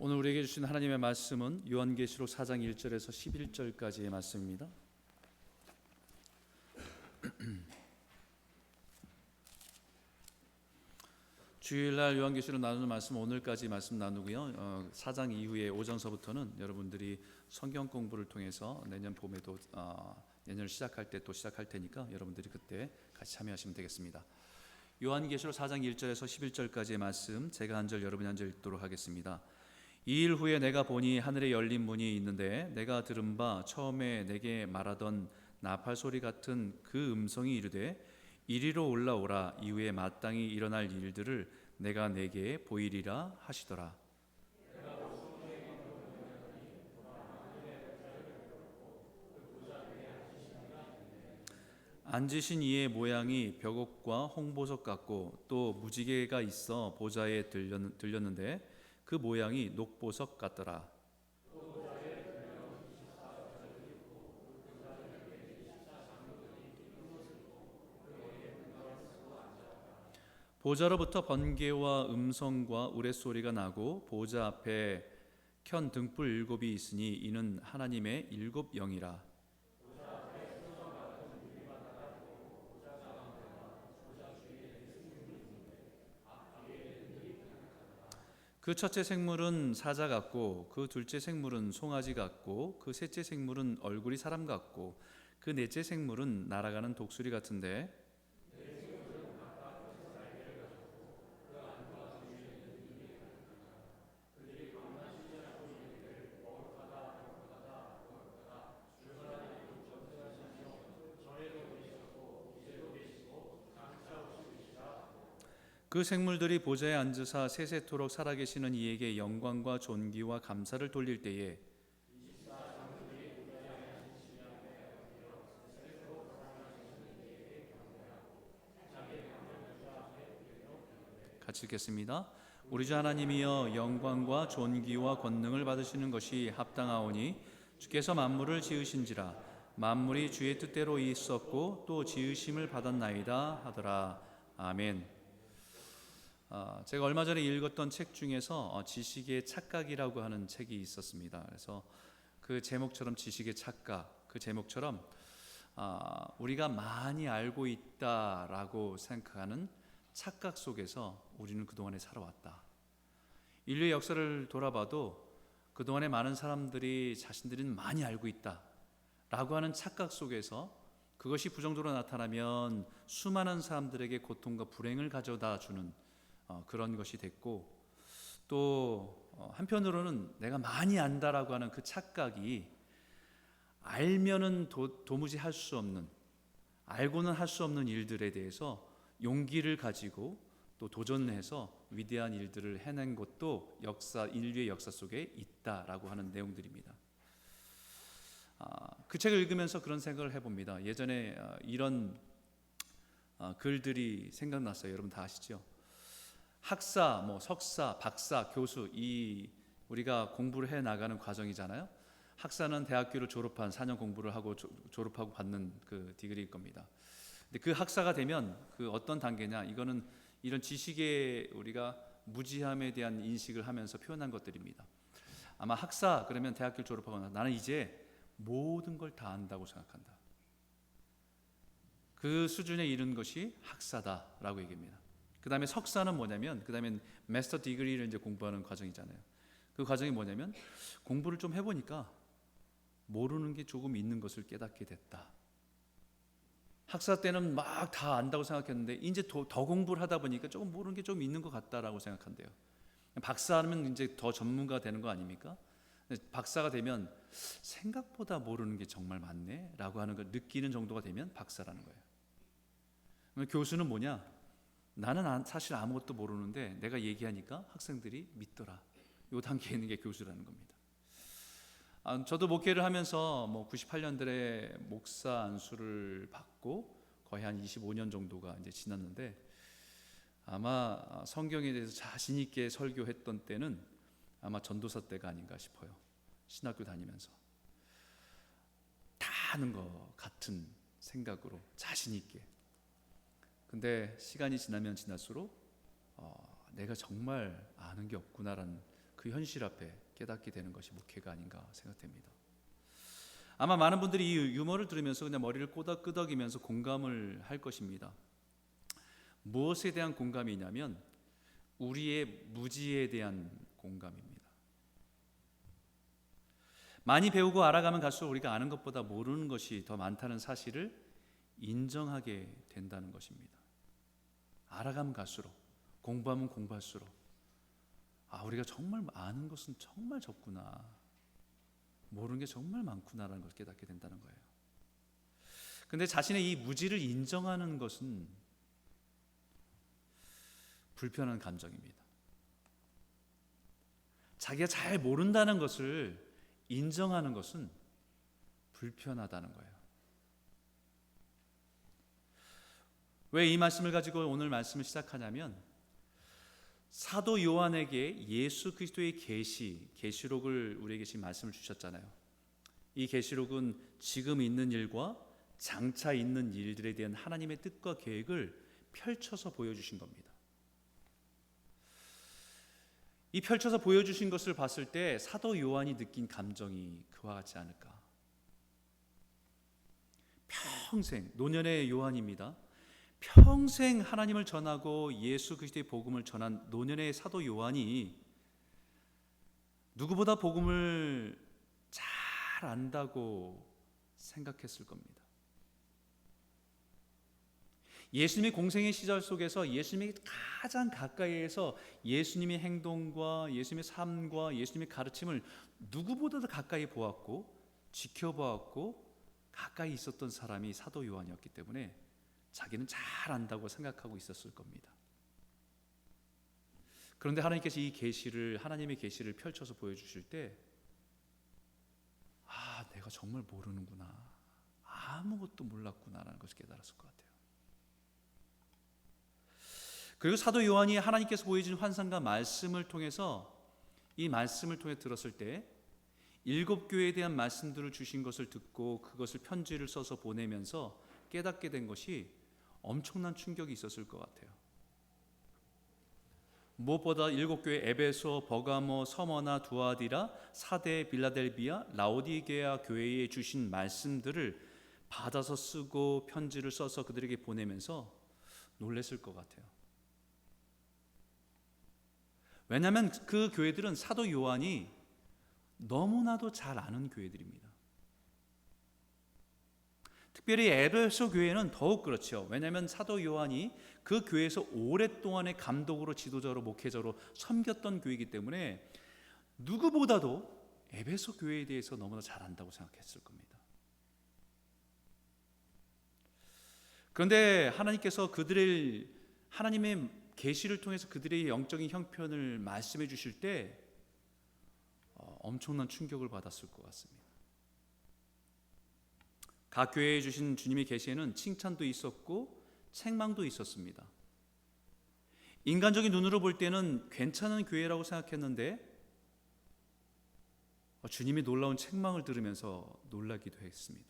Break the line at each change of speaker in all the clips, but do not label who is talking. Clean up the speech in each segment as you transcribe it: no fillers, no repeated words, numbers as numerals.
오늘 우리에게 주신 하나님의 말씀은 요한계시록 4장 1절에서 11절까지의 말씀입니다. 주일날 요한계시록 나누는 말씀 오늘까지 말씀 나누고요. 4장 이후에 오전서부터는 여러분들이 성경 공부를 통해서 내년 봄에도 내년을 시작할 때 또 시작할 테니까 여러분들이 그때 같이 참여하시면 되겠습니다. 요한계시록 4장 1절에서 11절까지의 말씀 제가 한 절 여러분이 한 절 읽도록 하겠습니다. 2일 후에 내가 보니 하늘에 열린 문이 있는데 내가 들은 바 처음에 내게 말하던 나팔 소리 같은 그 음성이 이르되 이리로 올라오라. 이후에 마땅히 일어날 일들을 내가 내게 보이리라 하시더라. 앉으신 이의 모양이 벽옥과 홍보석 같고 또 무지개가 있어 보좌에 들렸는데 그 모양이 녹보석 같더라. 보좌로부터 번개와 음성과 우레소리가 나고 보좌 앞에 켠 등불 7이 있으니 이는 하나님의 7 영이라. 그 첫째 생물은 사자 같고 그 둘째 생물은 송아지 같고 그 셋째 생물은 얼굴이 사람 같고 그 넷째 생물은 날아가는 독수리 같은데 그 생물들이 보좌에 앉으사 세세토록 살아계시는 이에게 영광과 존귀와 감사를 돌릴 때에 같이 읽겠습니다. 우리 주 하나님이여 영광과 존귀와 권능을 받으시는 것이 합당하오니 주께서 만물을 지으신지라 만물이 주의 뜻대로 있었고 또 지으심을 받았나이다 하더라. 아멘. 제가 얼마 전에 읽었던 책 중에서 지식의 착각이라고 하는 책이 있었습니다. 그래서 그 제목처럼 지식의 착각, 그 제목처럼 우리가 많이 알고 있다라고 생각하는 착각 속에서 우리는 그동안에 살아왔다. 인류의 역사를 돌아봐도 그동안에 많은 사람들이 자신들은 많이 알고 있다라고 하는 착각 속에서 그것이 부정적으로 나타나면 수많은 사람들에게 고통과 불행을 가져다 주는 그런 것이 됐고 또 한편으로는 내가 많이 안다라고 하는 그 착각이 알면은 도무지 할 수 없는 알고는 할 수 없는 일들에 대해서 용기를 가지고 또 도전해서 위대한 일들을 해낸 것도 인류의 역사 속에 있다라고 하는 내용들입니다. 그 책을 읽으면서 그런 생각을 해봅니다. 예전에 이런 글들이 생각났어요. 여러분 다 아시죠? 학사, 석사, 박사, 교수 이 우리가 공부를 해 나가는 과정이잖아요. 학사는 대학교를 졸업한 4년 공부를 하고 졸업하고 받는 그 디그리일 겁니다. 근데 그 학사가 되면 그 어떤 단계냐? 이거는 이런 지식의 우리가 무지함에 대한 인식을 하면서 표현한 것들입니다. 아마 학사 그러면 대학교를 졸업하거나 나는 이제 모든 걸 다 안다고 생각한다. 그 수준에 이른 것이 학사다라고 얘기합니다. 그 다음에 석사는 뭐냐면 그 다음에 마스터 디그리를 이제 공부하는 과정이잖아요. 그 과정이 뭐냐면 공부를 좀 해보니까 모르는 게 조금 있는 것을 깨닫게 됐다. 학사 때는 막 다 안다고 생각했는데 이제 더 공부를 하다 보니까 조금 모르는 게 좀 있는 것 같다라고 생각한대요. 박사하면 이제 더 전문가 되는 거 아닙니까? 박사가 되면 생각보다 모르는 게 정말 많네 라고 하는 걸 느끼는 정도가 되면 박사라는 거예요. 교수는 뭐냐? 나는 사실 아무것도 모르는데 내가 얘기하니까 학생들이 믿더라. 이 단계에 있는 게 교수라는 겁니다. 저도 목회를 하면서 98년들에 목사 안수를 받고 거의 한 25년 정도가 이제 지났는데 아마 성경에 대해서 자신 있게 설교했던 때는 아마 전도사 때가 아닌가 싶어요. 신학교 다니면서 다 아는 것 같은 생각으로 자신 있게. 근데 시간이 지나면 지날수록 내가 정말 아는 게 없구나라는 그 그 현실 앞에 깨닫게 되는 것이 목회가 아닌가 생각됩니다. 아마 많은 분들이 이 유머를 들으면서 그냥 머리를 끄덕이면서 공감을 할 것입니다. 무엇에 대한 공감이냐면 우리의 무지에 대한 공감입니다. 많이 배우고 알아가면 갈수록 우리가 아는 것보다 모르는 것이 더 많다는 사실을 인정하게 된다는 것입니다. 알아가면 갈수록, 공부하면 공부할수록 우리가 정말 아는 것은 정말 적구나, 모르는 게 정말 많구나라는 걸 깨닫게 된다는 거예요. 그런데 자신의 이 무지를 인정하는 것은 불편한 감정입니다. 자기가 잘 모른다는 것을 인정하는 것은 불편하다는 거예요. 왜 이 말씀을 가지고 오늘 말씀을 시작하냐면 사도 요한에게 예수 그리스도의 계시록을 우리에게 지금 말씀을 주셨잖아요. 이 계시록은 지금 있는 일과 장차 있는 일들에 대한 하나님의 뜻과 계획을 펼쳐서 보여주신 겁니다. 이 펼쳐서 보여주신 것을 봤을 때 사도 요한이 느낀 감정이 그와 같지 않을까. 평생, 노년의 요한입니다. 평생 하나님을 전하고 예수 그리스도의 복음을 전한 노년의 사도 요한이 누구보다 복음을 잘 안다고 생각했을 겁니다. 예수님의 공생의 시절 속에서 예수님이 가장 가까이에서 예수님의 행동과 예수님의 삶과 예수님의 가르침을 누구보다도 가까이 보았고 지켜보았고 가까이 있었던 사람이 사도 요한이었기 때문에 자기는 잘 안다고 생각하고 있었을 겁니다. 그런데 하나님께서 이 계시를, 하나님의 계시를 펼쳐서 보여주실 때 내가 정말 모르는구나, 아무것도 몰랐구나라는 것을 깨달았을 것 같아요. 그리고 사도 요한이 하나님께서 보여준 환상과 말씀을 통해서 이 말씀을 통해 들었을 때 7교회에 대한 말씀들을 주신 것을 듣고 그것을 편지를 써서 보내면서 깨닫게 된 것이 엄청난 충격이 있었을 것 같아요. 무엇보다 7교회 에베소, 버가모, 서머나, 두아디라, 사데, 빌라델비아, 라오디게아 교회에 주신 말씀들을 받아서 쓰고 편지를 써서 그들에게 보내면서 놀랐을 것 같아요. 왜냐하면 그 교회들은 사도 요한이 너무나도 잘 아는 교회들입니다. 특별히 에베소 교회는 더욱 그렇죠. 왜냐하면 사도 요한이 그 교회에서 오랫동안의 감독으로, 지도자로, 목회자로 섬겼던 교회이기 때문에 누구보다도 에베소 교회에 대해서 너무나 잘 안다고 생각했을 겁니다. 그런데 하나님께서 하나님의 계시를 통해서 그들의 영적인 형편을 말씀해 주실 때 엄청난 충격을 받았을 것 같습니다. 각 교회에 주신 주님의 계시에는 칭찬도 있었고 책망도 있었습니다. 인간적인 눈으로 볼 때는 괜찮은 교회라고 생각했는데 주님이 놀라운 책망을 들으면서 놀라기도 했습니다.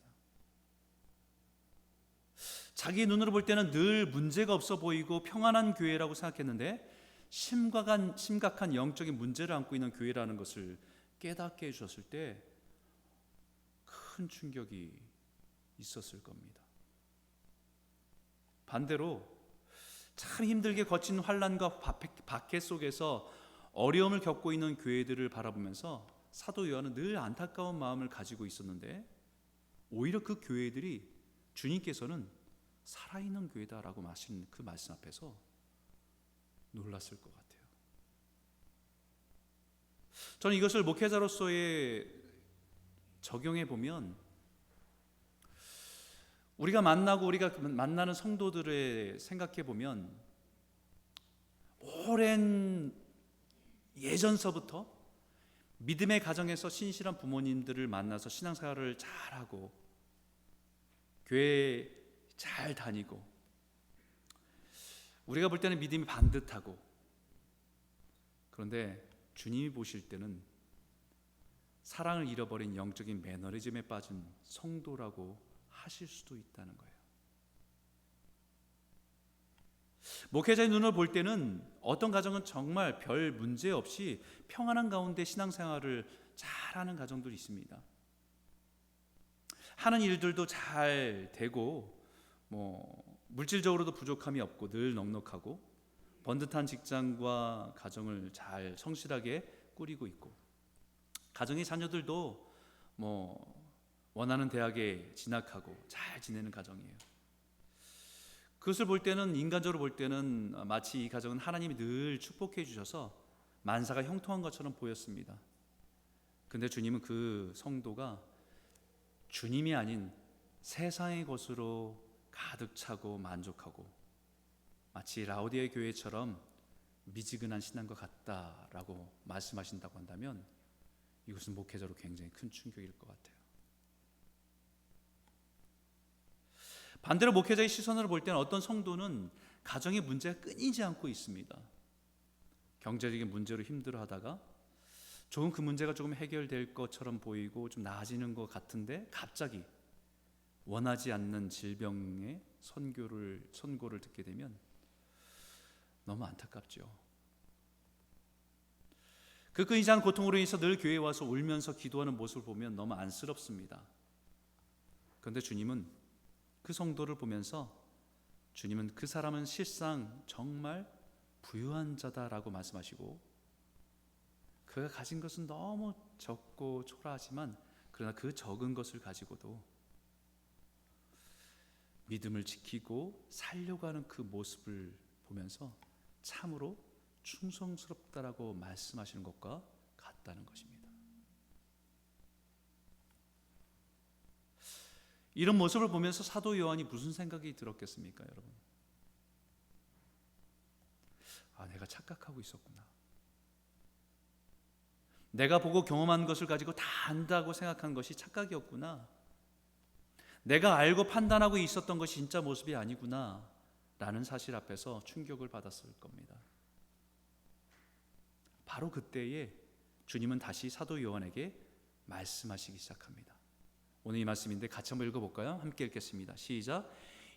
자기 눈으로 볼 때는 늘 문제가 없어 보이고 평안한 교회라고 생각했는데 심각한 영적인 문제를 안고 있는 교회라는 것을 깨닫게 해주셨을 때 큰 충격이 있었을 겁니다. 반대로 참 힘들게 거친 환난과 박해 속에서 어려움을 겪고 있는 교회들을 바라보면서 사도 요한은 늘 안타까운 마음을 가지고 있었는데 오히려 그 교회들이 주님께서는 살아있는 교회다라고 하신 그 말씀 앞에서 놀랐을 것 같아요. 저는 이것을 목회자로서의 적용해 보면 우리가 만나는 성도들을 생각해 보면 오랜 예전서부터 믿음의 가정에서 신실한 부모님들을 만나서 신앙생활을 잘하고 교회에 잘 다니고 우리가 볼 때는 믿음이 반듯하고 그런데 주님이 보실 때는 사랑을 잃어버린 영적인 매너리즘에 빠진 성도라고 하실 수도 있다는 거예요. 목회자의 눈을 볼 때는 어떤 가정은 정말 별 문제 없이 평안한 가운데 신앙생활을 잘하는 가정들이 있습니다. 하는 일들도 잘 되고 물질적으로도 부족함이 없고 늘 넉넉하고 번듯한 직장과 가정을 잘 성실하게 꾸리고 있고, 가정의 자녀들도 원하는 대학에 진학하고 잘 지내는 가정이에요. 그것을 볼 때는, 인간적으로 볼 때는 마치 이 가정은 하나님이 늘 축복해 주셔서 만사가 형통한 것처럼 보였습니다. 근데 주님은 그 성도가 주님이 아닌 세상의 것으로 가득 차고 만족하고 마치 라오디게 교회처럼 미지근한 신앙과 같다라고 말씀하신다고 한다면 이것은 목회자로 굉장히 큰 충격일 것 같아요. 반대로 목회자의 시선으로 볼 때는 어떤 성도는 가정의 문제가 끊이지 않고 있습니다. 경제적인 문제로 힘들어하다가 조금 그 문제가 조금 해결될 것처럼 보이고 좀 나아지는 것 같은데 갑자기 원하지 않는 질병의 선고를 듣게 되면 너무 안타깝죠. 그 끊이지 않은 고통으로 인해서 늘 교회에 와서 울면서 기도하는 모습을 보면 너무 안쓰럽습니다. 그런데 주님은 그 성도를 보면서 주님은 그 사람은 실상 정말 부유한 자다라고 말씀하시고, 그가 가진 것은 너무 적고 초라하지만 그러나 그 적은 것을 가지고도 믿음을 지키고 살려고 하는 그 모습을 보면서 참으로 충성스럽다라고 말씀하시는 것과 같다는 것입니다. 이런 모습을 보면서 사도 요한이 무슨 생각이 들었겠습니까, 여러분? 내가 착각하고 있었구나. 내가 보고 경험한 것을 가지고 다 안다고 생각한 것이 착각이었구나. 내가 알고 판단하고 있었던 것이 진짜 모습이 아니구나 라는 사실 앞에서 충격을 받았을 겁니다. 바로 그때에 주님은 다시 사도 요한에게 말씀하시기 시작합니다. 오늘 이 말씀인데 같이 한번 읽어볼까요? 함께 읽겠습니다. 시작.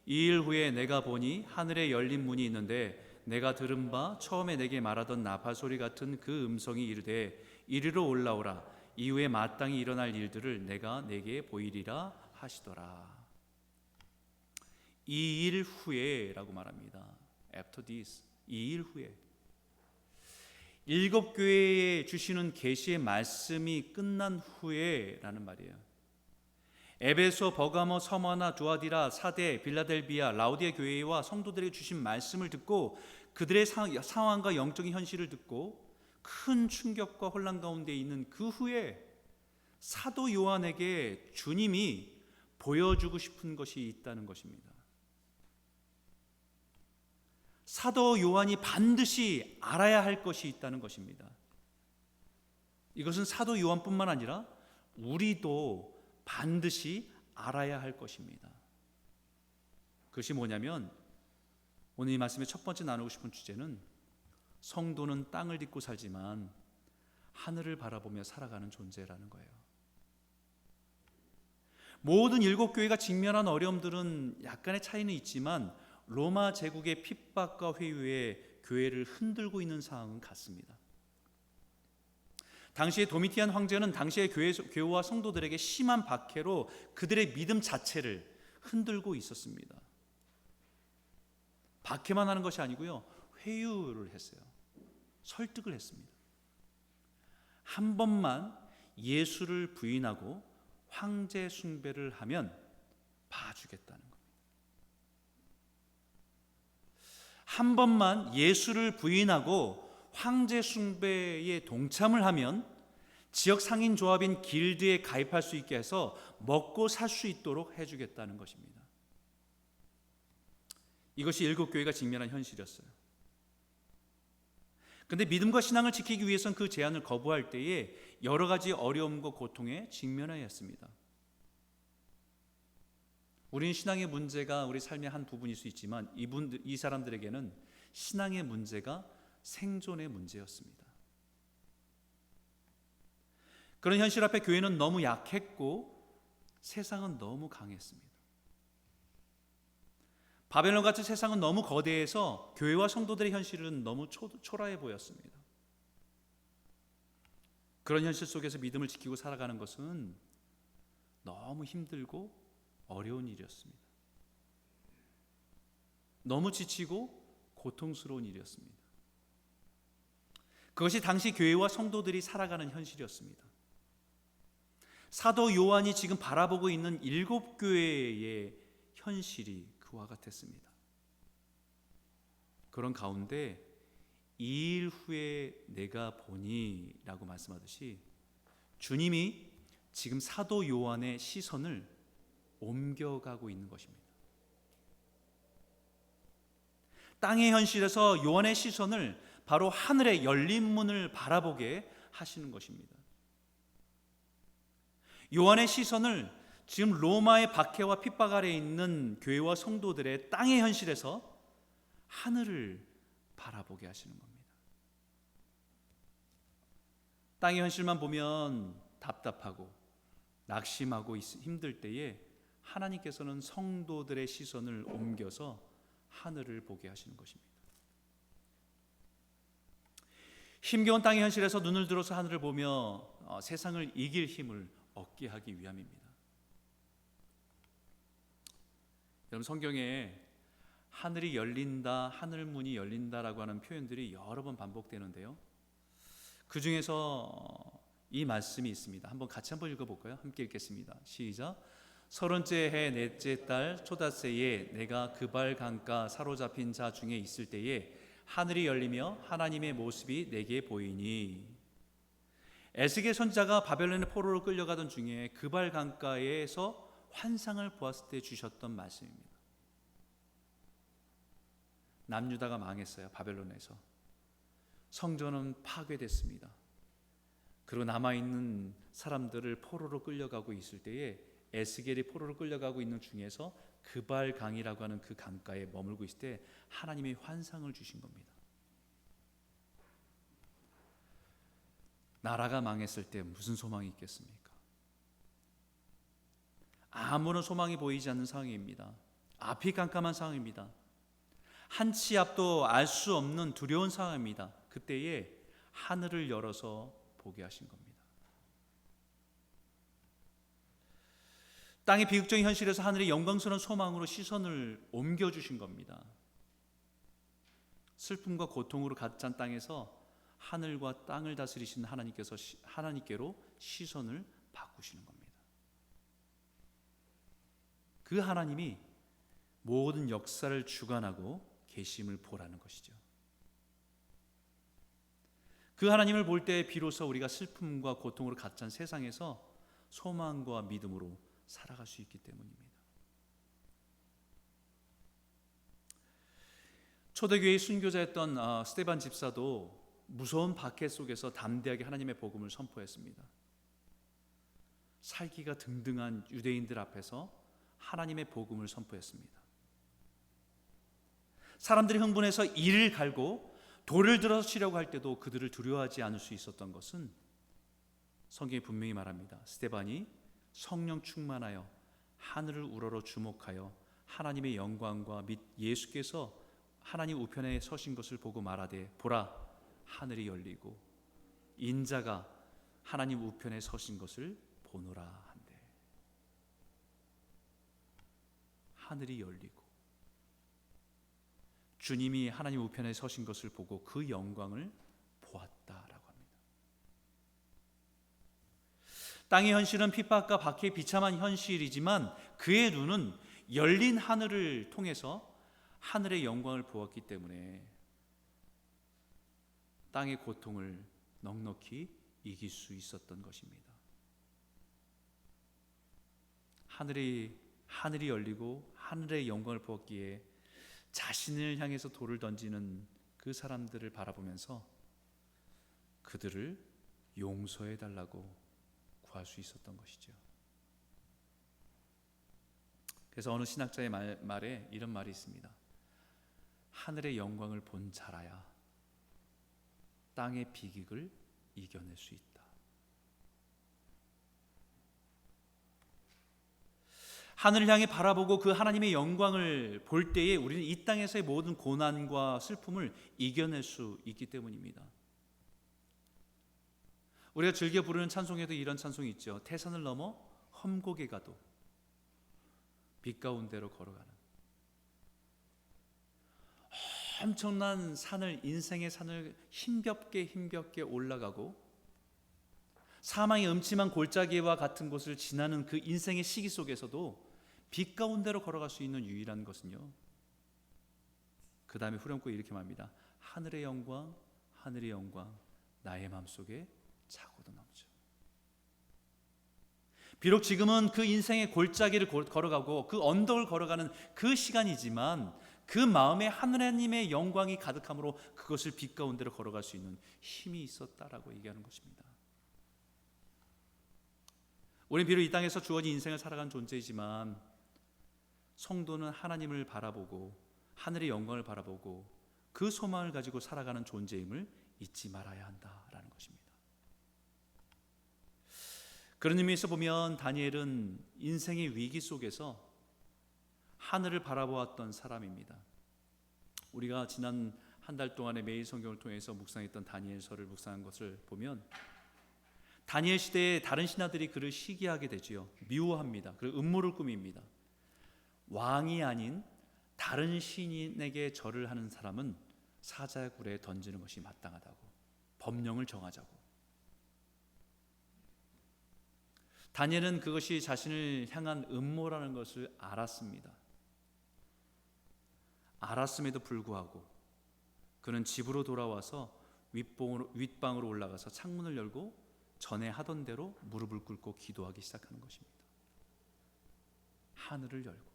2일 후에 내가 보니 하늘에 열린 문이 있는데 내가 들은 바 처음에 내게 말하던 나팔 소리 같은 그 음성이 이르되 이리로 올라오라. 이후에 마땅히 일어날 일들을 내가 내게 보이리라 하시더라. 2일 후에 라고 말합니다. After this, 2일 후에. 7교회에 주시는 계시의 말씀이 끝난 후에 라는 말이에요. 에베소, 버가모, 서머나, 두아디라, 사데, 빌라델비아, 라오디게 교회와 성도들에게 주신 말씀을 듣고 그들의 상황과 영적인 현실을 듣고 큰 충격과 혼란 가운데 있는 그 후에 사도 요한에게 주님이 보여주고 싶은 것이 있다는 것입니다. 사도 요한이 반드시 알아야 할 것이 있다는 것입니다. 이것은 사도 요한뿐만 아니라 우리도 반드시 알아야 할 것입니다. 그것이 뭐냐면 오늘 이 말씀의 첫 번째 나누고 싶은 주제는 성도는 땅을 딛고 살지만 하늘을 바라보며 살아가는 존재라는 거예요. 모든 7교회가 직면한 어려움들은 약간의 차이는 있지만 로마 제국의 핍박과 회유에 교회를 흔들고 있는 상황은 같습니다. 당시의 도미티안 황제는 당시의 교회와 성도들에게 심한 박해로 그들의 믿음 자체를 흔들고 있었습니다. 박해만 하는 것이 아니고요, 회유를 했어요. 설득을 했습니다. 한 번만 예수를 부인하고 황제 숭배를 하면 봐주겠다는 겁니다. 한 번만 예수를 부인하고 황제 숭배에 동참을 하면 지역 상인 조합인 길드에 가입할 수 있게 해서 먹고 살 수 있도록 해주겠다는 것입니다. 이것이 7교회가 직면한 현실이었어요. 그런데 믿음과 신앙을 지키기 위해서는 그 제안을 거부할 때에 여러 가지 어려움과 고통에 직면해야 했습니다. 우리는 신앙의 문제가 우리 삶의 한 부분일 수 있지만 이 사람들에게는 신앙의 문제가 생존의 문제였습니다. 그런 현실 앞에 교회는 너무 약했고 세상은 너무 강했습니다. 바벨론 같은 세상은 너무 거대해서 교회와 성도들의 현실은 너무 초라해 보였습니다. 그런 현실 속에서 믿음을 지키고 살아가는 것은 너무 힘들고 어려운 일이었습니다. 너무 지치고 고통스러운 일이었습니다. 그것이 당시 교회와 성도들이 살아가는 현실이었습니다. 사도 요한이 지금 바라보고 있는 7교회의 현실이 그와 같았습니다. 그런 가운데 2일 후에 내가 보니 라고 말씀하듯이 주님이 지금 사도 요한의 시선을 옮겨가고 있는 것입니다. 땅의 현실에서 요한의 시선을 바로 하늘의 열린 문을 바라보게 하시는 것입니다. 요한의 시선을 지금 로마의 박해와 핍박 아래에 있는 교회와 성도들의 땅의 현실에서 하늘을 바라보게 하시는 겁니다. 땅의 현실만 보면 답답하고 낙심하고 힘들 때에 하나님께서는 성도들의 시선을 옮겨서 하늘을 보게 하시는 것입니다. 힘겨운 땅의 현실에서 눈을 들어서 하늘을 보며 세상을 이길 힘을 얻게 하기 위함입니다. 여러분, 성경에 하늘이 열린다, 하늘 문이 열린다라고 하는 표현들이 여러 번 반복되는데요. 그 중에서 이 말씀이 있습니다. 같이 한번 읽어볼까요? 함께 읽겠습니다. 시작. 30째 해 넷째 달 초닷새에 내가 그발 강가 사로잡힌 자 중에 있을 때에 하늘이 열리며 하나님의 모습이 내게 보이니. 에스겔 선지자가 바벨론의 포로로 끌려가던 중에 그발 강가에서 환상을 보았을 때 주셨던 말씀입니다. 남유다가 망했어요. 바벨론에서 성전은 파괴됐습니다. 그리고 남아있는 사람들을 포로로 끌려가고 있을 때에 에스겔이 포로로 끌려가고 있는 중에서 그발 강이라고 하는 그 강가에 머물고 있을 때 하나님이 환상을 주신 겁니다. 나라가 망했을 때 무슨 소망이 있겠습니까? 아무런 소망이 보이지 않는 상황입니다. 앞이 깜깜한 상황입니다. 한 치 앞도 알 수 없는 두려운 상황입니다. 그때에 하늘을 열어서 보게 하신 겁니다. 땅의 비극적인 현실에서 하늘의 영광스러운 소망으로 시선을 옮겨주신 겁니다. 슬픔과 고통으로 가득 찬 땅에서 하늘과 땅을 다스리신 하나님께로 시선을 바꾸시는 겁니다. 그 하나님이 모든 역사를 주관하고 계심을 보라는 것이죠. 그 하나님을 볼 때 비로소 우리가 슬픔과 고통으로 가득 찬 세상에서 소망과 믿음으로 살아갈 수 있기 때문입니다. 초대교회의 순교자였던 스데반 집사도 무서운 박해 속에서 담대하게 하나님의 복음을 선포했습니다. 살기가 등등한 유대인들 앞에서 하나님의 복음을 선포했습니다. 사람들이 흥분해서 이를 갈고 돌을 들어서 치려고 할 때도 그들을 두려워하지 않을 수 있었던 것은 성경이 분명히 말합니다. 스데반이 성령 충만하여 하늘을 우러러 주목하여 하나님의 영광과 및 예수께서 하나님 우편에 서신 것을 보고 말하되 보라 하늘이 열리고 인자가 하나님 우편에 서신 것을 보노라 한대. 하늘이 열리고 주님이 하나님 우편에 서신 것을 보고 그 영광을 보았다라고 합니다. 땅의 현실은 핍박과 박해의 비참한 현실이지만 그의 눈은 열린 하늘을 통해서 하늘의 영광을 보았기 때문에 땅의 고통을 넉넉히 이길 수 있었던 것입니다. 하늘이 열리고 하늘의 영광을 보았기에 자신을 향해서 돌을 던지는 그 사람들을 바라보면서 그들을 용서해 달라고 구할 수 있었던 것이죠. 그래서 어느 신학자의 말에 이런 말이 있습니다. 하늘의 영광을 본 자라야 땅의 비극을 이겨낼 수 있다. 하늘을 향해 바라보고 그 하나님의 영광을 볼 때에 우리는 이 땅에서의 모든 고난과 슬픔을 이겨낼 수 있기 때문입니다. 우리가 즐겨 부르는 찬송에도 이런 찬송이 있죠. 태산을 넘어 험곡에 가도 빛 가운데로 걸어가는, 엄청난 산을, 인생의 산을 힘겹게 올라가고 사망의 음침한 골짜기와 같은 곳을 지나는 그 인생의 시기 속에서도 빛 가운데로 걸어갈 수 있는 유일한 것은요, 그 다음에 후렴구 이렇게 말합니다. 하늘의 영광 나의 마음속에 차고도 넘쳐. 비록 지금은 그 인생의 골짜기를 걸어가고 그 언덕을 걸어가는 그 시간이지만 그 마음에 하나님의 영광이 가득함으로 그것을 빛 가운데로 걸어갈 수 있는 힘이 있었다라고 얘기하는 것입니다. 우리는 비록 이 땅에서 주어진 인생을 살아가는 존재이지만 성도는 하나님을 바라보고 하늘의 영광을 바라보고 그 소망을 가지고 살아가는 존재임을 잊지 말아야 한다라는 것입니다. 그런 의미에서 보면 다니엘은 인생의 위기 속에서 하늘을 바라보았던 사람입니다. 우리가 지난 한 달 동안에 매일 성경을 통해서 묵상했던 다니엘서를 묵상한 것을 보면 다니엘 시대의 다른 신하들이 그를 시기하게 되지요. 미워합니다. 그리고 음모를 꾸밉니다. 왕이 아닌 다른 신에게 절을 하는 사람은 사자굴에 던지는 것이 마땅하다고, 법령을 정하자고. 다니엘은 그것이 자신을 향한 음모라는 것을 알았습니다. 알았음에도 불구하고 그는 집으로 돌아와서 윗방으로 올라가서 창문을 열고 전에 하던 대로 무릎을 꿇고 기도하기 시작하는 것입니다. 하늘을 열고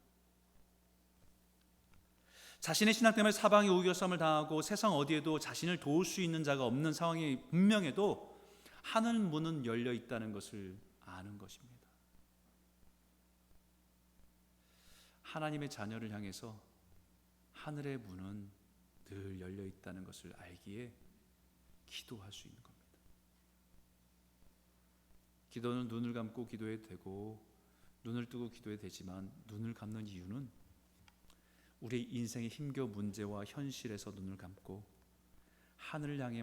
자신의 신앙 때문에 사방에 우겨쌈을 당하고 세상 어디에도 자신을 도울 수 있는 자가 없는 상황이 분명해도 하늘 문은 열려 있다는 것을 아는 것입니다. 하나님의 자녀를 향해서 하늘의 문은 늘 열려 있다는 것을 알기에 기도할 수 있는 겁니다. 기도는 눈을 감고 기도해도 되고 눈을 뜨고 기도해도 되지만 눈을 감는 이유는 우리 인생의 힘겨운 문제와 현실에서 눈을 감고 하늘을 향해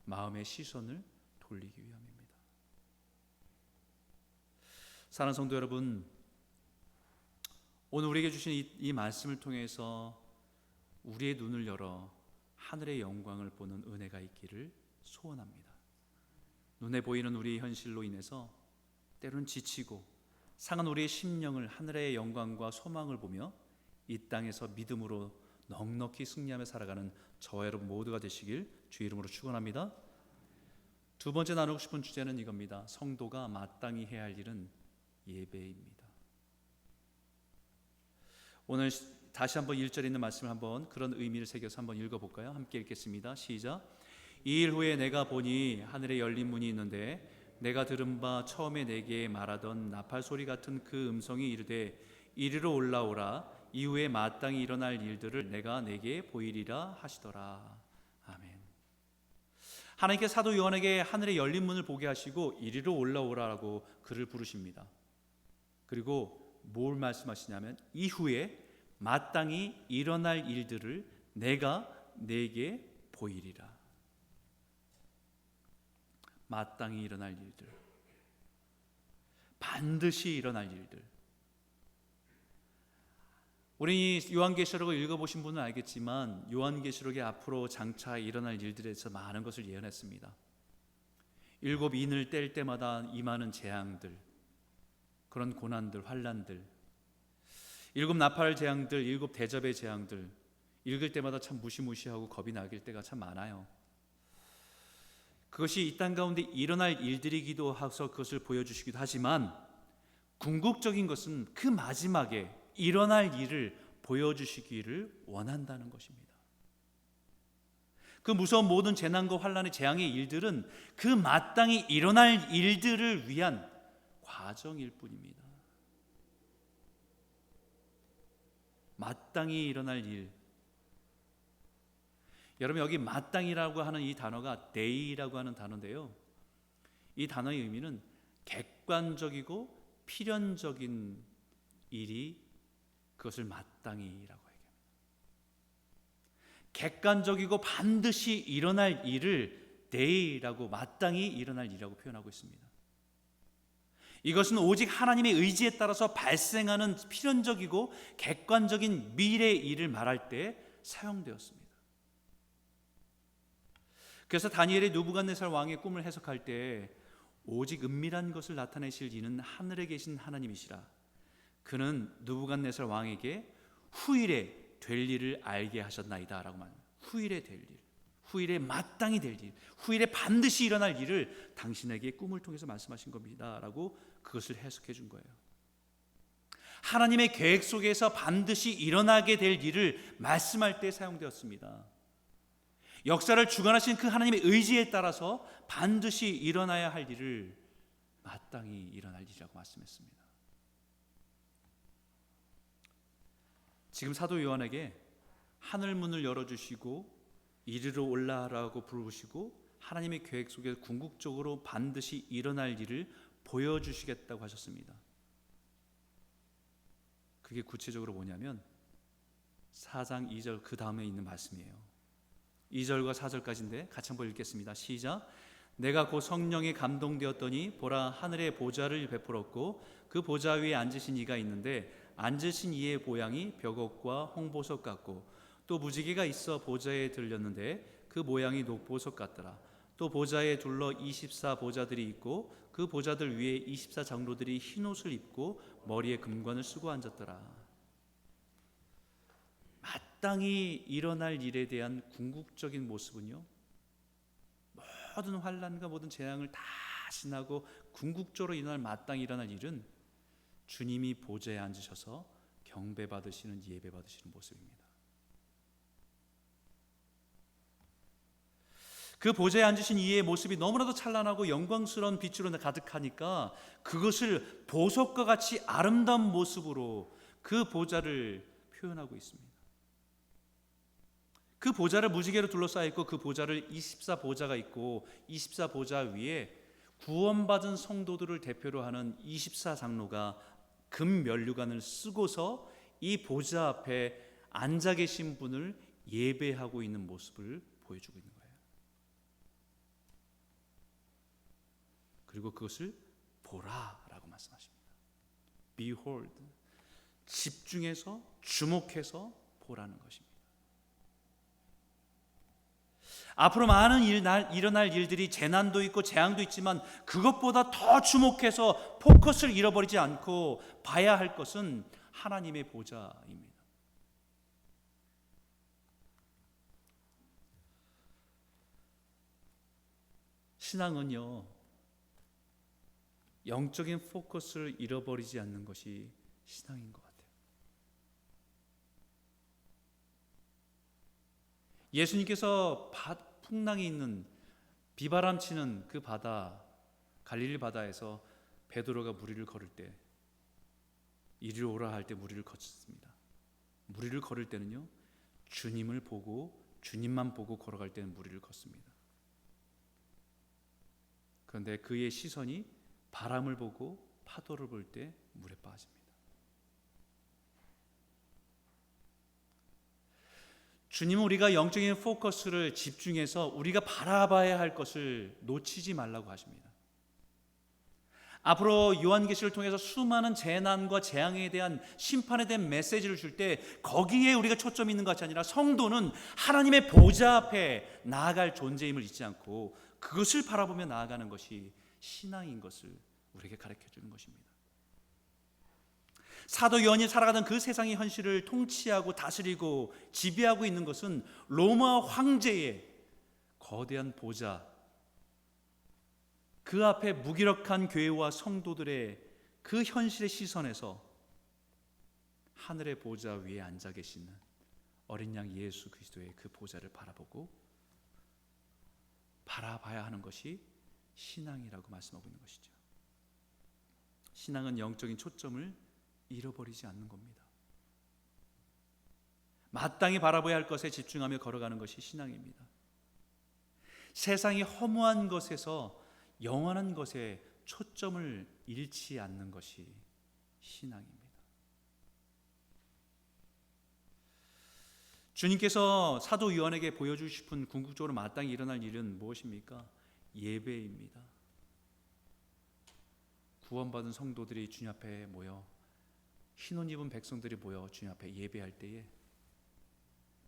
마음의 시선을 돌리기 위함입니다. 사랑하는 성도 여러분, 오늘 우리에게 주신 이 말씀을 통해서 우리의 눈을 열어 하늘의 영광을 보는 은혜가 있기를 소원합니다. 눈에 보이는 우리의 현실로 인해서 때로는 지치고 상한 우리의 심령을 하늘의 영광과 소망을 보며 이 땅에서 믿음으로 넉넉히 승리하며 살아가는 저와 여러분 모두가 되시길 주 이름으로 축원합니다. 두 번째 나누고 싶은 주제는 이겁니다. 성도가 마땅히 해야 할 일은 예배입니다. 오늘 다시 한번 1절에 있는 말씀을 한번 그런 의미를 새겨서 한번 읽어볼까요? 함께 읽겠습니다. 시작. 이 일 후에 내가 보니 하늘에 열린 문이 있는데 내가 들은 바 처음에 내게 말하던 나팔 소리 같은 그 음성이 이르되 이리로 올라오라. 이후에 마땅히 일어날 일들을 내가 내게 보이리라 하시더라. 아멘. 하나님께 사도 요한에게 하늘에 열린 문을 보게 하시고 이리로 올라오라라고 그를 부르십니다. 그리고 뭘 말씀하시냐면 이후에 마땅히 일어날 일들을 내가 내게 보이리라. 마땅히 일어날 일들, 반드시 일어날 일들. 우리 요한계시록을 읽어보신 분은 알겠지만 요한계시록에 앞으로 장차 일어날 일들에 대해서 많은 것을 예언했습니다. 7 인을 뗄 때마다 임하는 재앙들, 그런 고난들, 환난들, 7 나팔 재앙들, 7 대접의 재앙들, 읽을 때마다 참 무시무시하고 겁이 나길 때가 참 많아요. 그것이 이 땅 가운데 일어날 일들이기도 해서 그것을 보여주시기도 하지만 궁극적인 것은 그 마지막에 일어날 일을 보여주시기를 원한다는 것입니다. 그 무서운 모든 재난과 환난의 재앙의 일들은 그 마땅히 일어날 일들을 위한 과정일 뿐입니다. 마땅히 일어날 일. 여러분, 여기 마땅이라고 하는 이 단어가 day라고 하는 단어인데요, 이 단어의 의미는 객관적이고 필연적인 일이 그것을 마땅히라고 얘기합니다. 객관적이고 반드시 일어날 일을 day라고, 마땅히 일어날 일이라고 표현하고 있습니다. 이것은 오직 하나님의 의지에 따라서 발생하는 필연적이고 객관적인 미래의 일을 말할 때 사용되었습니다. 그래서 다니엘이 느부갓네살 왕의 꿈을 해석할 때 오직 은밀한 것을 나타내실 이는 하늘에 계신 하나님이시라. 그는 느부갓네살 왕에게 후일에 될 일을 알게 하셨나이다 라고 말합니다. 후일에 될 일, 후일에 마땅히 될 일, 후일에 반드시 일어날 일을 당신에게 꿈을 통해서 말씀하신 겁니다 라고 그것을 해석해 준 거예요. 하나님의 계획 속에서 반드시 일어나게 될 일을 말씀할 때 사용되었습니다. 역사를 주관하신 그 하나님의 의지에 따라서 반드시 일어나야 할 일을 마땅히 일어날 일이라고 말씀했습니다. 지금 사도 요한에게 하늘 문을 열어주시고 이리로 올라라고 부르시고 하나님의 계획 속에 궁극적으로 반드시 일어날 일을 보여주시겠다고 하셨습니다. 그게 구체적으로 뭐냐면 4장 2절 그 다음에 있는 말씀이에요. 2절과 4절까지인데 같이 한번 읽겠습니다. 시작. 내가 곧 성령에 감동되었더니 보라 하늘에 보좌를 베풀었고 그 보좌 위에 앉으신 이가 있는데 앉으신 이의 모양이 벽옥과 홍보석 같고 또 무지개가 있어 보좌에 들렸는데 그 모양이 녹보석 같더라. 또 보좌에 둘러 24 보좌들이 있고 그 보좌들 위에 24 장로들이 흰 옷을 입고 머리에 금관을 쓰고 앉았더라. 마땅히 일어날 일에 대한 궁극적인 모습은요, 모든 환난과 모든 재앙을 다 지나고 궁극적으로 일어날 마땅히 일어날 일은 주님이 보좌에 앉으셔서 경배받으시는, 예배받으시는 모습입니다. 그 보좌에 앉으신 이의 모습이 너무나도 찬란하고 영광스러운 빛으로 가득하니까 그것을 보석과 같이 아름다운 모습으로 그 보좌를 표현하고 있습니다. 그 보좌를 무지개로 둘러싸여 있고 그 보좌를 24 보좌가 있고 24 보좌 위에 구원받은 성도들을 대표로 하는 24 장로가 금 면류관을 쓰고서 이 보좌 앞에 앉아 계신 분을 예배하고 있는 모습을 보여주고 있는 거예요. 그리고 그것을 보라라고 말씀하십니다. Behold, 집중해서 주목해서 보라는 것입니다. 앞으로 많은 일어날 일들이 재난도 있고 재앙도 있지만 그것보다 더 주목해서 포커스를 잃어버리지 않고 봐야 할 것은 하나님의 보좌입니다. 신앙은요, 영적인 포커스를 잃어버리지 않는 것이 신앙인 것 같아요. 예수님께서 풍랑이 있는 비바람 치는 그 바다, 갈릴리 바다에서 베드로가 무리를 걸을 때, 이리로 오라 할 때 무리를 걷습니다. 무리를 걸을 때는요, 주님을 보고 주님만 보고 걸어갈 때는 무리를 걷습니다. 그런데 그의 시선이 바람을 보고 파도를 볼 때 물에 빠집니다. 주님은 우리가 영적인 포커스를 집중해서 우리가 바라봐야 할 것을 놓치지 말라고 하십니다. 앞으로 요한계시를 통해서 수많은 재난과 재앙에 대한 심판에 대한 메시지를 줄 때 거기에 우리가 초점이 있는 것이 아니라 성도는 하나님의 보좌 앞에 나아갈 존재임을 잊지 않고 그것을 바라보며 나아가는 것이 신앙인 것을 우리에게 가르쳐주는 것입니다. 사도 요한이 살아가던 그 세상의 현실을 통치하고 다스리고 지배하고 있는 것은 로마 황제의 거대한 보좌, 그 앞에 무기력한 교회와 성도들의 그 현실의 시선에서 하늘의 보좌 위에 앉아 계시는 어린 양 예수 그리스도의 그 보좌를 바라보고 바라봐야 하는 것이 신앙이라고 말씀하고 있는 것이죠. 신앙은 영적인 초점을 잃어버리지 않는 겁니다. 마땅히 바라봐야 할 것에 집중하며 걸어가는 것이 신앙입니다. 세상이 허무한 것에서 영원한 것에 초점을 잃지 않는 것이 신앙입니다. 주님께서 사도 요한에게 보여주고 싶은 궁극적으로 마땅히 일어날 일은 무엇입니까? 예배입니다. 구원받은 성도들이 주님 앞에 모여, 흰옷 입은 백성들이 모여 주님 앞에 예배할 때에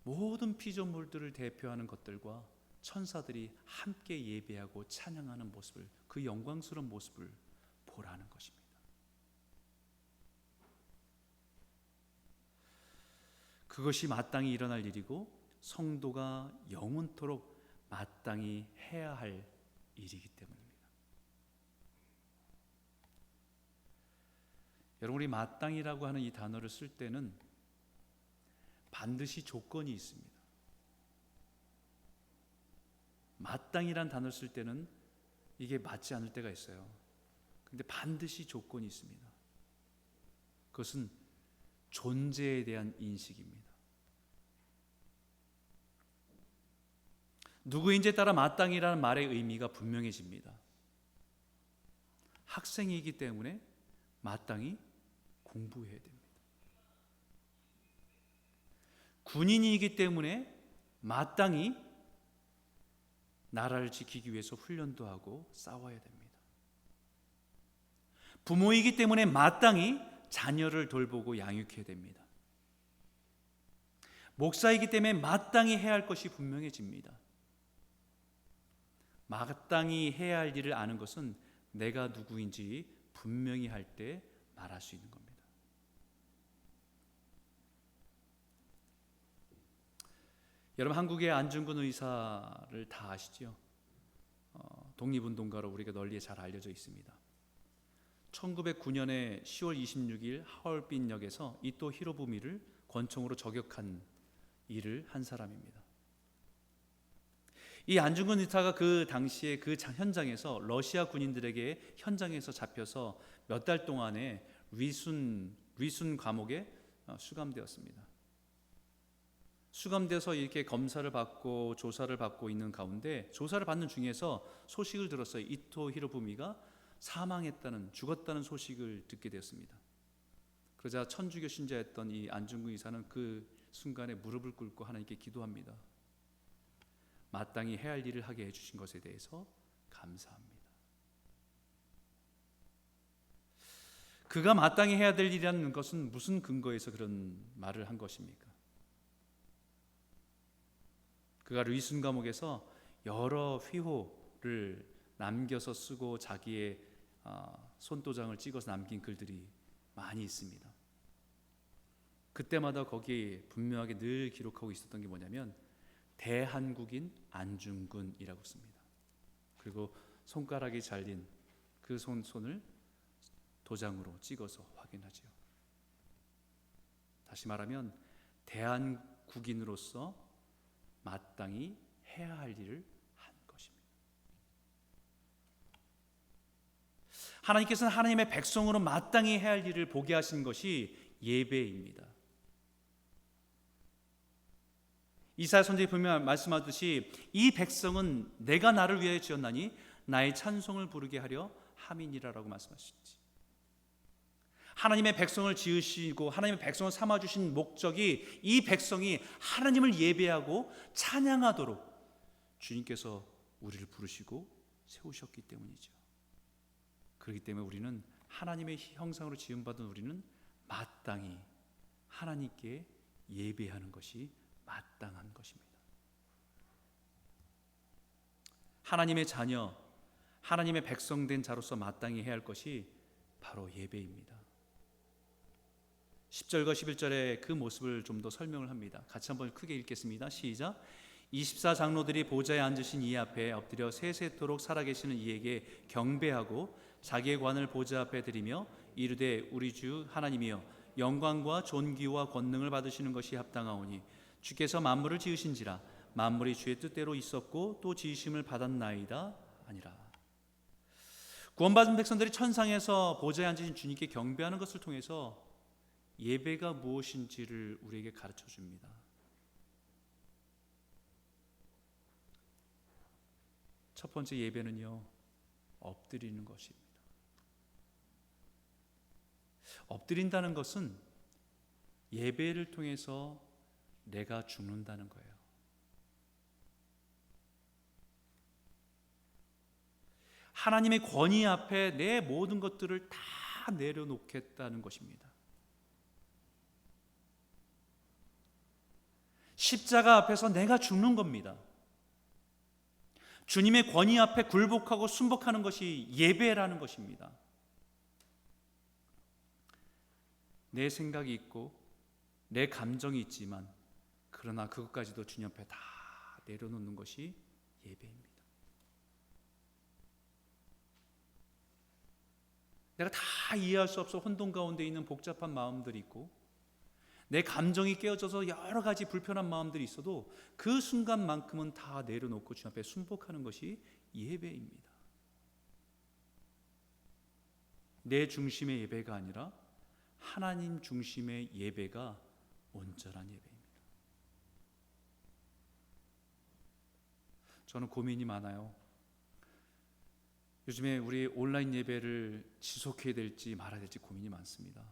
모든 피조물들을 대표하는 것들과 천사들이 함께 예배하고 찬양하는 모습을, 그 영광스러운 모습을 보라는 것입니다. 그것이 마땅히 일어날 일이고 성도가 영원토록 마땅히 해야 할 일이기 때문입니다. 여러분, 우리 마땅이라고 하는 이 단어를 쓸 때는 반드시 조건이 있습니다. 마땅이란 단어를 쓸 때는 이게 맞지 않을 때가 있어요. 근데 반드시 조건이 있습니다. 그것은 존재에 대한 인식입니다. 누구인지에 따라 마땅이라는 말의 의미가 분명해집니다. 학생이기 때문에 마땅히 공부해야 됩니다. 군인이기 때문에 마땅히 나라를 지키기 위해서 훈련도 하고 싸워야 됩니다. 부모이기 때문에 마땅히 자녀를 돌보고 양육해야 됩니다. 목사이기 때문에 마땅히 해야 할 것이 분명해집니다. 마땅히 해야 할 일을 아는 것은 내가 누구인지 분명히 할 때 말할 수 있는 겁니다. 여러분, 한국의 안중근 의사를 다 아시죠? 독립운동가로 우리가 널리 잘 알려져 있습니다. 1909년에 10월 26일 하얼빈역에서 이토 히로부미를 권총으로 저격한 일을 한 사람입니다. 이 안중근 의사가 그 당시에 그 현장에서 러시아 군인들에게 현장에서 잡혀서 몇 달 동안에 위순 감옥에 수감되었습니다. 수감돼서 이렇게 검사를 받고 조사를 받고 있는 가운데 조사를 받는 중에서 소식을 들었어요. 이토 히로부미가 사망했다는, 죽었다는 소식을 듣게 되었습니다. 그러자 천주교 신자였던 이 안중근 의사는 그 순간에 무릎을 꿇고 하나님께 기도합니다. 마땅히 해야 할 일을 하게 해주신 것에 대해서 감사합니다. 그가 마땅히 해야 될 일이라는 것은 무슨 근거에서 그런 말을 한 것입니까? 그가 루이순 감옥에서 여러 휘호를 남겨서 쓰고 자기의 손도장을 찍어서 남긴 글들이 많이 있습니다. 그때마다 거기에 분명하게 늘 기록하고 있었던 게 뭐냐면 대한국인 안중근이라고 씁니다. 그리고 손가락이 잘린 그 손을 도장으로 찍어서 확인하죠. 다시 말하면 대한국인으로서 마땅히 해야 할 일을 한 것입니다. 하나님께서는 하나님의 백성으로 마땅히 해야 할 일을 보게 하신 것이 예배입니다. 이사야 선지자에 보면 말씀하듯이 이 백성은 내가 나를 위하여 지었나니 나의 찬송을 부르게 하려 함이니라라고 말씀하시지. 하나님의 백성을 지으시고 하나님의 백성을 삼아주신 목적이 이 백성이 하나님을 예배하고 찬양하도록 주님께서 우리를 부르시고 세우셨기 때문이죠. 그렇기 때문에 우리는 하나님의 형상으로 지음받은 우리는 마땅히 하나님께 예배하는 것이 마땅한 것입니다. 하나님의 자녀, 하나님의 백성된 자로서 마땅히 해야 할 것이 바로 예배입니다. 10절과 11절의 그 모습을 좀 더 설명을 합니다. 같이 한번 크게 읽겠습니다. 시작. 24장로들이 보좌에 앉으신 이 앞에 엎드려 세세토록 살아계시는 이에게 경배하고 자기의 관을 보좌 앞에 드리며 이르되 우리 주 하나님이여 영광과 존귀와 권능을 받으시는 것이 합당하오니 주께서 만물을 지으신지라 만물이 주의 뜻대로 있었고 또 지으심을 받았나이다 아니라. 구원받은 백성들이 천상에서 보좌에 앉으신 주님께 경배하는 것을 통해서 예배가 무엇인지를 우리에게 가르쳐 줍니다. 첫 번째 예배는요, 엎드리는 것입니다. 엎드린다는 것은 예배를 통해서 내가 죽는다는 거예요. 하나님의 권위 앞에 내 모든 것들을 다 내려놓겠다는 것입니다. 십자가 앞에서 내가 죽는 겁니다. 주님의 권위 앞에 굴복하고 순복하는 것이 예배라는 것입니다. 내 생각이 있고 내 감정이 있지만 그러나 그것까지도 주님 앞에 다 내려놓는 것이 예배입니다. 내가 다 이해할 수 없어 혼돈 가운데 있는 복잡한 마음들이 있고 내 감정이 깨어져서 여러 가지 불편한 마음들이 있어도 그 순간만큼은 다 내려놓고 주님 앞에 순복하는 것이 예배입니다. 내 중심의 예배가 아니라 하나님 중심의 예배가 온전한 예배입니다. 저는 고민이 많아요. 요즘에 우리 온라인 예배를 지속해야 될지 말아야 될지 고민이 많습니다.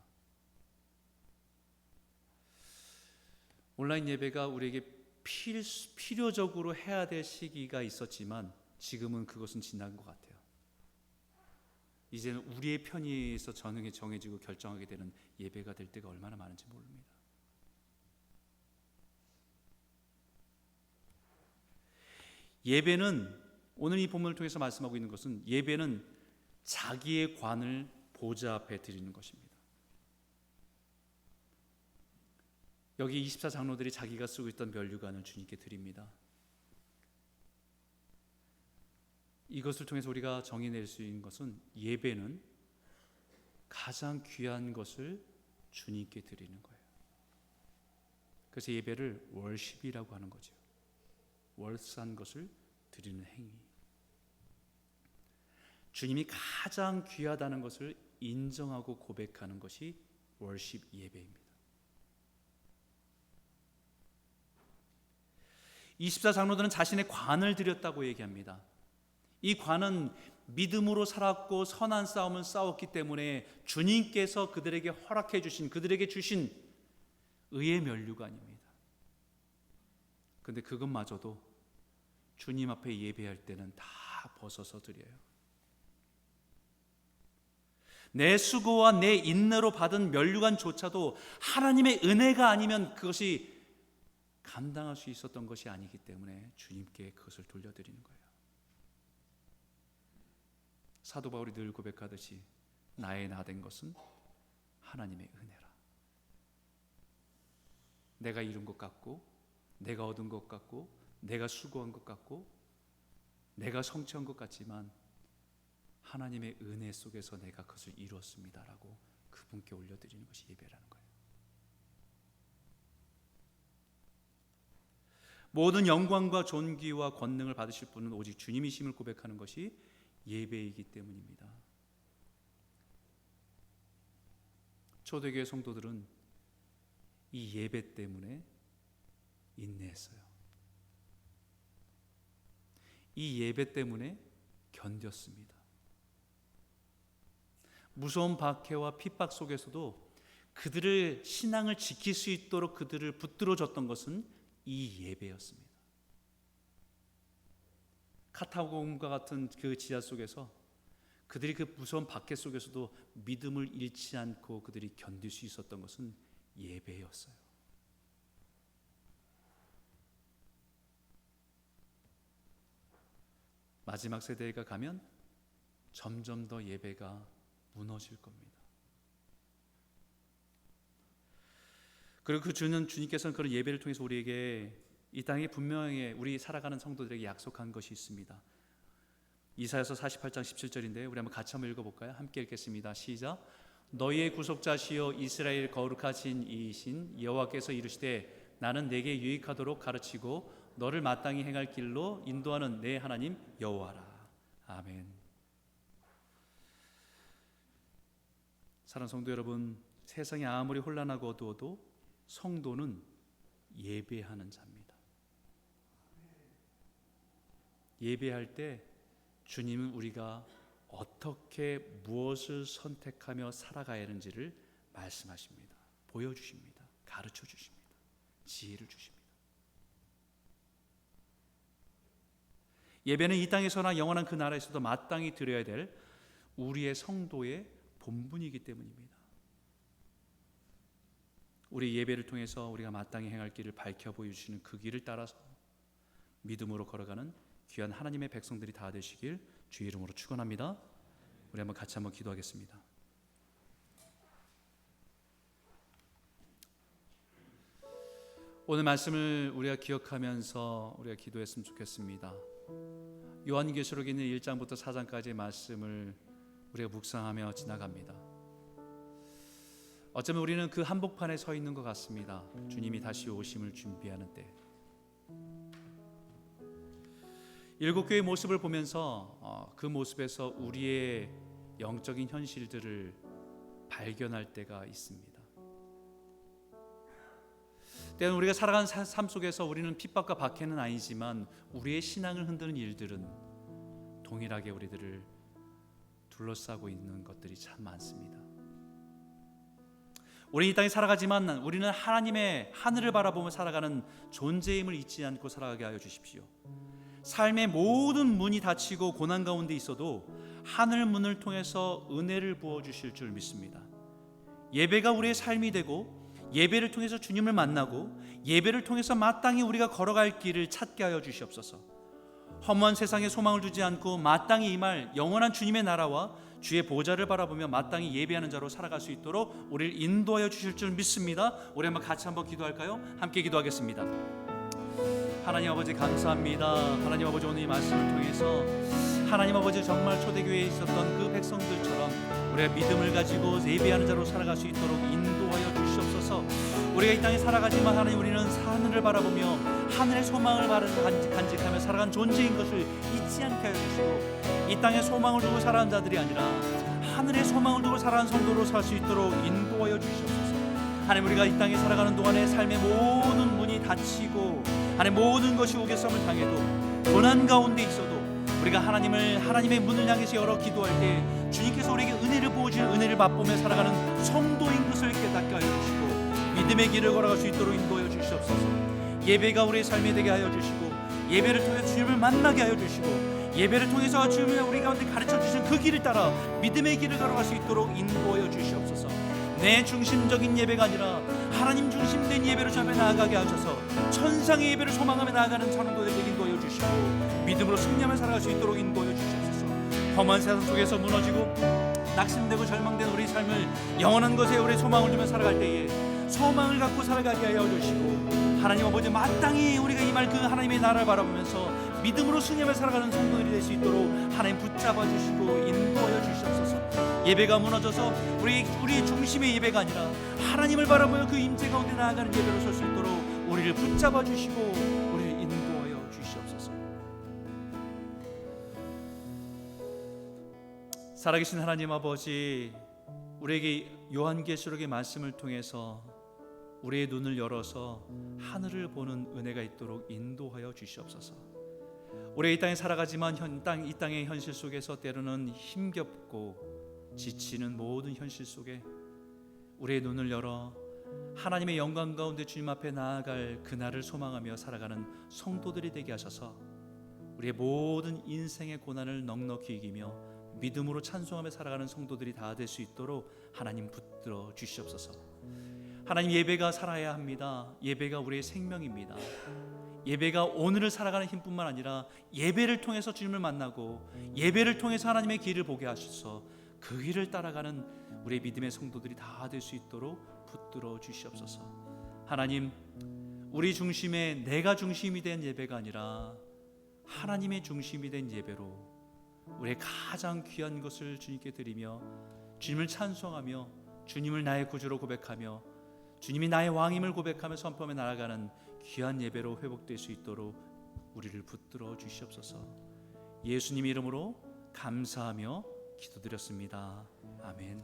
온라인 예배가 우리에게 필요적으로 해야 될 시기가 있었지만 지금은 그것은 지난 것 같아요. 이제는 우리의 편의에서 정해지고 결정하게 되는 예배가 될 때가 얼마나 많은지 모릅니다. 예배는 오늘 이 본문을 통해서 말씀하고 있는 것은 예배는 자기의 관을 보좌 앞에 드리는 것입니다. 여기 24장로들이 자기가 쓰고 있던 면류관을 주님께 드립니다. 이것을 통해서 우리가 정의낼 수 있는 것은 예배는 가장 귀한 것을 주님께 드리는 거예요. 그래서 예배를 월십이라고 하는 거죠. 월스한 것을 드리는 행위. 주님이 가장 귀하다는 것을 인정하고 고백하는 것이 월십 예배입니다. 24장로들은 자신의 관을 드렸다고 얘기합니다. 이 관은 믿음으로 살았고 선한 싸움을 싸웠기 때문에 주님께서 그들에게 허락해 주신, 그들에게 주신 의의 면류관입니다. 그런데 그것마저도 주님 앞에 예배할 때는 다 벗어서 드려요. 내 수고와 내 인내로 받은 면류관조차도 하나님의 은혜가 아니면 그것이 감당할 수 있었던 것이 아니기 때문에 주님께 그것을 돌려드리는 거예요. 사도 바울이 늘 고백하듯이 나의 나 된 것은 하나님의 은혜라. 내가 이룬 것 같고 내가 얻은 것 같고 내가 수고한 것 같고 내가 성취한 것 같지만 하나님의 은혜 속에서 내가 그것을 이루었습니다라고 그분께 올려드리는 것이 예배라는 거예요. 모든 영광과 존귀와 권능을 받으실 분은 오직 주님이심을 고백하는 것이 예배이기 때문입니다. 초대교회 성도들은 이 예배 때문에 인내했어요. 이 예배 때문에 견뎠습니다. 무서운 박해와 핍박 속에서도 그들의 신앙을 지킬 수 있도록 그들을 붙들어줬던 것은 이 예배였습니다. 카타콤과 같은 그 지하 속에서 그들이 그 무서운 박해 속에서도 믿음을 잃지 않고 그들이 견딜 수 있었던 것은 예배였어요. 마지막 세대가 가면 점점 더 예배가 무너질 겁니다. 그리고 그 주님께서는 그런 예배를 통해서 우리에게 이 땅에 분명히 우리 살아가는 성도들에게 약속한 것이 있습니다. 이사야서 48장 17절인데 우리 한번 같이 한번 읽어볼까요? 함께 읽겠습니다. 시작. 너희의 구속자시여 이스라엘 거룩하신 이이신 여호와께서 이르시되 나는 내게 유익하도록 가르치고 너를 마땅히 행할 길로 인도하는 내 하나님 여호와라. 아멘. 사랑하는 성도 여러분, 세상이 아무리 혼란하고 어두워도 성도는 예배하는 자입니다. 예배할 때 주님은 우리가 어떻게 무엇을 선택하며 살아가야 하는지를 말씀하십니다. 보여주십니다. 가르쳐 주십니다. 지혜를 주십니다. 예배는 이 땅에서나 영원한 그 나라에서도 마땅히 드려야 될 우리의 성도의 본분이기 때문입니다. 우리 예배를 통해서 우리가 마땅히 행할 길을 밝혀 보여주시는 그 길을 따라서 믿음으로 걸어가는 귀한 하나님의 백성들이 다 되시길 주의 이름으로 축원합니다. 우리 한번 같이 한번 기도하겠습니다. 오늘 말씀을 우리가 기억하면서 우리가 기도했으면 좋겠습니다. 요한계시록에 있는 1장부터 4장까지의 말씀을 우리가 묵상하며 지나갑니다. 어쩌면 우리는 그 한복판에 서 있는 것 같습니다. 주님이 다시 오심을 준비하는 때, 7교회의 모습을 보면서 그 모습에서 우리의 영적인 현실들을 발견할 때가 있습니다. 때로는 우리가 살아가는 삶 속에서 우리는 핍박과 박해는 아니지만 우리의 신앙을 흔드는 일들은 동일하게 우리들을 둘러싸고 있는 것들이 참 많습니다. 우리 이 땅에 살아가지만 우리는 하나님의 하늘을 바라보며 살아가는 존재임을 잊지 않고 살아가게 하여 주십시오. 삶의 모든 문이 닫히고 고난 가운데 있어도 하늘 문을 통해서 은혜를 부어주실 줄 믿습니다. 예배가 우리의 삶이 되고 예배를 통해서 주님을 만나고 예배를 통해서 마땅히 우리가 걸어갈 길을 찾게 하여 주시옵소서. 허무한 세상에 소망을 두지 않고 마땅히 임할 영원한 주님의 나라와 주의 보좌를 바라보며 마땅히 예배하는 자로 살아갈 수 있도록 우리를 인도하여 주실 줄 믿습니다. 우리 한번 같이 한번 기도할까요? 함께 기도하겠습니다. 하나님 아버지 감사합니다. 하나님 아버지 오늘 이 말씀을 통해서 하나님 아버지 정말 초대교회에 있었던 그 백성들처럼 우리가 믿음을 가지고 예배하는 자로 살아갈 수 있도록 인도하여 주시옵소서. 우리가 이 땅에 살아가지만 하나님 우리는 하늘을 바라보며 하늘의 소망을 간직하며 살아간 존재인 것을 잊지 않게 하여 주시고 이 땅에 소망을 두고 살아가는 자들이 아니라 하늘의 소망을 두고 살아가는 성도로 살 수 있도록 인도하여 주시옵소서. 하나님 우리가 이 땅에 살아가는 동안에 삶의 모든 문이 닫히고 하나님 모든 것이 우겨쌈을 당해도 고난 가운데 있어도 우리가 하나님의 문을 향해서 열어 기도할 때 주님께서 우리에게 은혜를 부어주시는 은혜를 맛보며 살아가는 성도인 것을 깨닫게 하여 주시고 믿음의 길을 걸어갈 수 있도록 인도하여 주시옵소서. 예배가 우리의 삶이 되게 하여 주시고 예배를 통해 주님을 만나게 하여 주시고 예배를 통해서 주님이 우리 가운데 가르쳐 주신 그 길을 따라 믿음의 길을 걸어갈 수 있도록 인도하여 주시옵소서. 내 중심적인 예배가 아니라 하나님 중심된 예배로 주 앞에 나아가게 하셔서 천상의 예배를 소망하며 나아가는 성도들에게 인도하여 주시고 믿음으로 승리하며 살아갈 수 있도록 인도하여 주시옵소서. 험한 세상 속에서 무너지고 낙심되고 절망된 우리 삶을 영원한 것에 우리 소망을 두며 살아갈 때에 소망을 갖고 살아가게 하여 주시고 하나님 아버지 마땅히 우리가 임할 그 하나님의 나라를 바라보면서 믿음으로 승리하며 살아가는 성도들이 될 수 있도록 하나님 붙잡아 주시고 인도하여 주시옵소서. 예배가 무너져서 우리 중심의 예배가 아니라 하나님을 바라보며 그 임재 가운데 나아가는 예배로 설 수 있도록 우리를 붙잡아 주시고 우리를 인도하여 주시옵소서. 살아계신 하나님 아버지, 우리에게 요한계시록의 말씀을 통해서 우리의 눈을 열어서 하늘을 보는 은혜가 있도록 인도하여 주시옵소서. 우리 이 땅에 살아가지만 이 땅의 현실 속에서 때로는 힘겹고 지치는 모든 현실 속에 우리의 눈을 열어 하나님의 영광 가운데 주님 앞에 나아갈 그날을 소망하며 살아가는 성도들이 되게 하셔서 우리의 모든 인생의 고난을 넉넉히 이기며 믿음으로 찬송하며 살아가는 성도들이 다 될 수 있도록 하나님 붙들어 주시옵소서. 하나님 예배가 살아야 합니다. 예배가 우리의 생명입니다. 예배가 오늘을 살아가는 힘뿐만 아니라 예배를 통해서 주님을 만나고 예배를 통해서 하나님의 길을 보게 하셔서 그 길을 따라가는 우리의 믿음의 성도들이 다 될 수 있도록 붙들어 주시옵소서. 하나님, 우리 중심에 내가 중심이 된 예배가 아니라 하나님의 중심이 된 예배로 우리의 가장 귀한 것을 주님께 드리며 주님을 찬송하며 주님을 나의 구주로 고백하며 주님이 나의 왕임을 고백하며 선포하며 나아가는 귀한 예배로 회복될 수 있도록 우리를 붙들어 주시옵소서. 예수님 이름으로 감사하며 기도드렸습니다. 아멘.